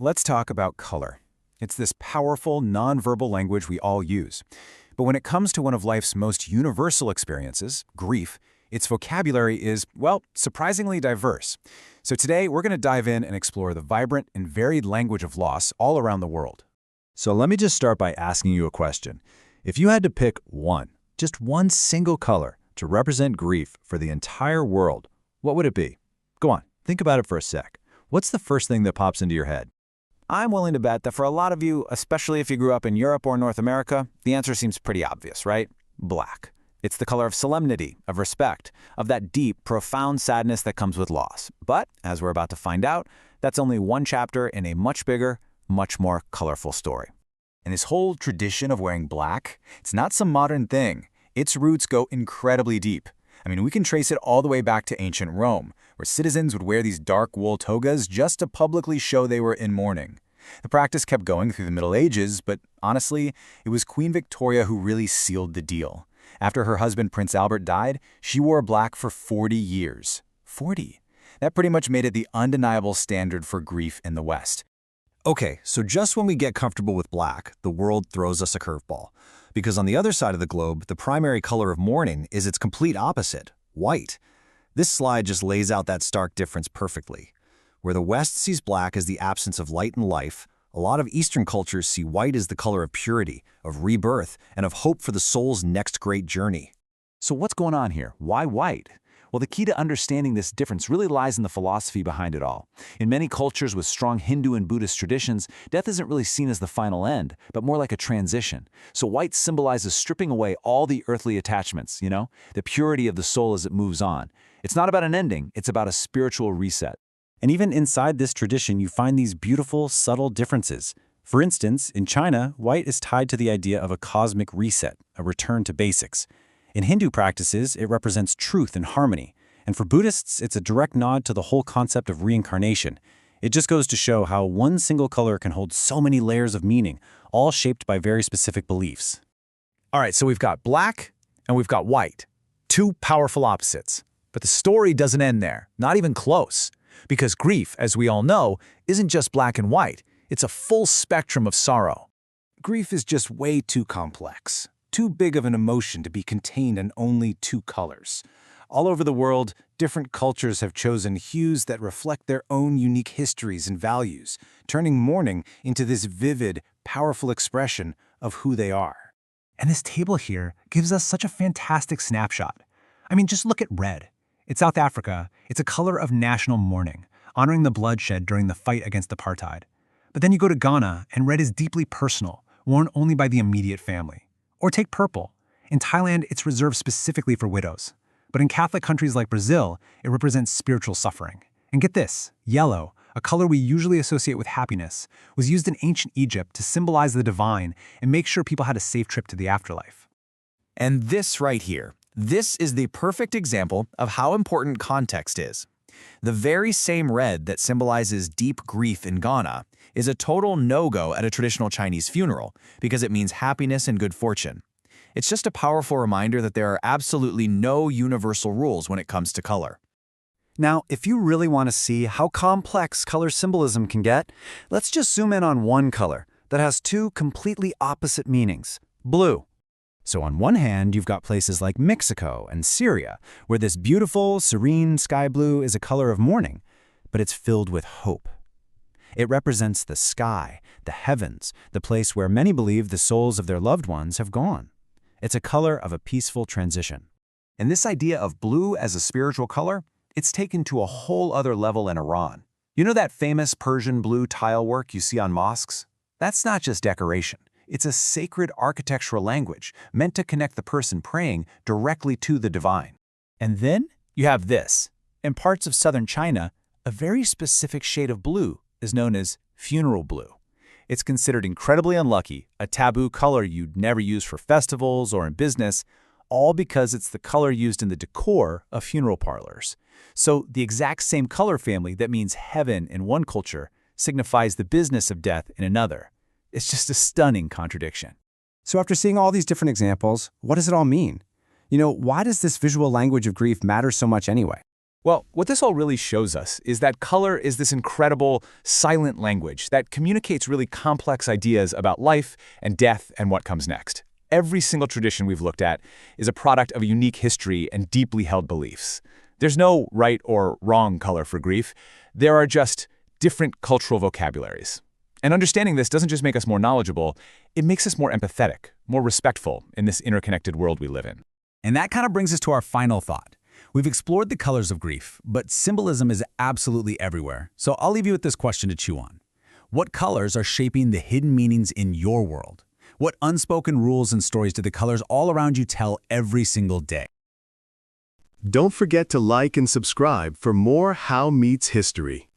let's talk about color. It's this powerful, nonverbal language we all use. But when it comes to one of life's most universal experiences, grief, its vocabulary is, well, surprisingly diverse. So today, we're going to dive in and explore the vibrant and varied language of loss all around the world. So let me just start by asking you a question. If you had to pick just one single color to represent grief for the entire world, what would it be? Go on, think about it for a sec. What's the first thing that pops into your head? I'm willing to bet that for a lot of you, especially if you grew up in Europe or North America, the answer seems pretty obvious, right? Black. It's the color of solemnity, of respect, of that deep, profound sadness that comes with loss. But, as we're about to find out, that's only one chapter in a much bigger, much more colorful story. And this whole tradition of wearing black, it's not some modern thing. Its roots go incredibly deep. I mean, we can trace it all the way back to ancient Rome, where citizens would wear these dark wool togas just to publicly show they were in mourning. The practice kept going through the Middle Ages, but honestly, it was Queen Victoria who really sealed the deal. After her husband Prince Albert died, she wore black for 40 years. 40. That pretty much made it the undeniable standard for grief in the West. Okay, so just when we get comfortable with black, the world throws us a curveball. Because on the other side of the globe, the primary color of mourning is its complete opposite, white. This slide just lays out that stark difference perfectly. Where the West sees black as the absence of light and life, a lot of Eastern cultures see white as the color of purity, of rebirth, and of hope for the soul's next great journey. So what's going on here? Why white? Well, the key to understanding this difference really lies in the philosophy behind it all. In many cultures with strong Hindu and Buddhist traditions, death isn't really seen as the final end, but more like a transition. So white symbolizes stripping away all the earthly attachments, the purity of the soul as it moves on. It's not about an ending, it's about a spiritual reset. And even inside this tradition, you find these beautiful, subtle differences. For instance, in China, white is tied to the idea of a cosmic reset, a return to basics. In Hindu practices, it represents truth and harmony. And for Buddhists, it's a direct nod to the whole concept of reincarnation. It just goes to show how one single color can hold so many layers of meaning, all shaped by very specific beliefs. All right, so we've got black and we've got white. Two powerful opposites. But the story doesn't end there, not even close. Because grief, as we all know, isn't just black and white. It's a full spectrum of sorrow. Grief is just way too complex. Too big of an emotion to be contained in only two colors. All over the world, different cultures have chosen hues that reflect their own unique histories and values, turning mourning into this vivid, powerful expression of who they are. And this table here gives us such a fantastic snapshot. I mean, just look at red. In South Africa, it's a color of national mourning, honoring the bloodshed during the fight against apartheid. But then you go to Ghana, and red is deeply personal, worn only by the immediate family. Or take purple. In Thailand, it's reserved specifically for widows. But in Catholic countries like Brazil, it represents spiritual suffering. And get this, yellow, a color we usually associate with happiness, was used in ancient Egypt to symbolize the divine and make sure people had a safe trip to the afterlife. And this right here, this is the perfect example of how important context is. The very same red that symbolizes deep grief in Ghana is a total no-go at a traditional Chinese funeral because it means happiness and good fortune. It's just a powerful reminder that there are absolutely no universal rules when it comes to color. Now, if you really want to see how complex color symbolism can get, let's just zoom in on one color that has two completely opposite meanings: blue. So on one hand, you've got places like Mexico and Syria, where this beautiful, serene sky blue is a color of mourning, but it's filled with hope. It represents the sky, the heavens, the place where many believe the souls of their loved ones have gone. It's a color of a peaceful transition. And this idea of blue as a spiritual color, it's taken to a whole other level in Iran. You know that famous Persian blue tile work you see on mosques? That's not just decoration. It's a sacred architectural language meant to connect the person praying directly to the divine. And then you have this. In parts of southern China, a very specific shade of blue is known as funeral blue. It's considered incredibly unlucky, a taboo color you'd never use for festivals or in business, all because it's the color used in the decor of funeral parlors. So the exact same color family that means heaven in one culture signifies the business of death in another. It's just a stunning contradiction. So after seeing all these different examples, what does it all mean? Why does this visual language of grief matter so much anyway? Well, what this all really shows us is that color is this incredible, silent language that communicates really complex ideas about life and death and what comes next. Every single tradition we've looked at is a product of a unique history and deeply held beliefs. There's no right or wrong color for grief. There are just different cultural vocabularies. And understanding this doesn't just make us more knowledgeable, it makes us more empathetic, more respectful in this interconnected world we live in. And that kind of brings us to our final thought. We've explored the colors of grief, but symbolism is absolutely everywhere. So I'll leave you with this question to chew on. What colors are shaping the hidden meanings in your world? What unspoken rules and stories do the colors all around you tell every single day? Don't forget to like and subscribe for more How Meets History.